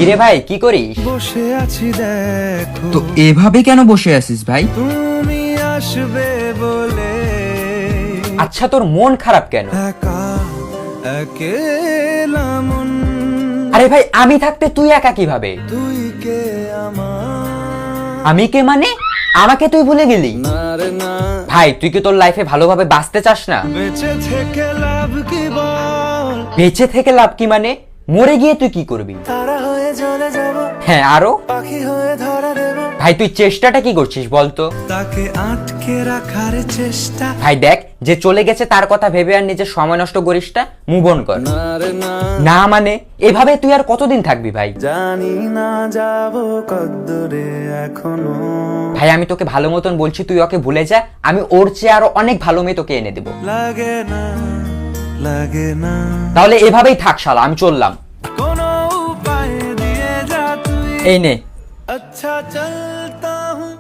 কিরে ভাই কি করিস? বসে আছি দেখো, তো এভাবে কেন বসে আছিস ভাই? তুমি আসবে বলে আচ্ছা তোর মন খারাপ কেন? একা একেলা মন, আরে ভাই আমি থাকতে তুই একা কিভাবে? তুই কে আমার আমি কে মানে? আমাকে তুই ভুলে গেলি? না রে না, ভাই তুই কি তোর লাইফে ভালোভাবে বাঁচতে চাস না? বেঁচে থেকে লাভ কি বল, বেঁচে থেকে লাভ কি মানে? মরে গিয়ে তুই কি করবি? তারা হয়ে জ্বলে যাব, হ্যাঁ আরো? পাখি হয়ে ধরা দেব, ভাই তুই চেষ্টাটা কি করছিস বলতো? তাকে আটকে রাখার চেষ্টা, ভাই দেখ যে চলে গেছে তার কথা ভেবে আর নিজের সময় নষ্ট করিস না, মুভ অন কর। না রে না, না মানে এভাবে তুই আর কতদিন থাকবি ভাই? জানি না যাব কদ্দূরে এখনো, ভাই আমি তোকে ভালো মতন বলছি তুই ওকে ভুলে যা, আমি ওর চেয়ে আরো অনেক ভালো মেয়ে তোকে এনে দেবো। লাগে না লাগে না, তাহলে এভাবেই থাক শালা, আমি চললাম। কোনো উপায় দিয়ে যা তুই, এই নে। अच्छा चलता हूँ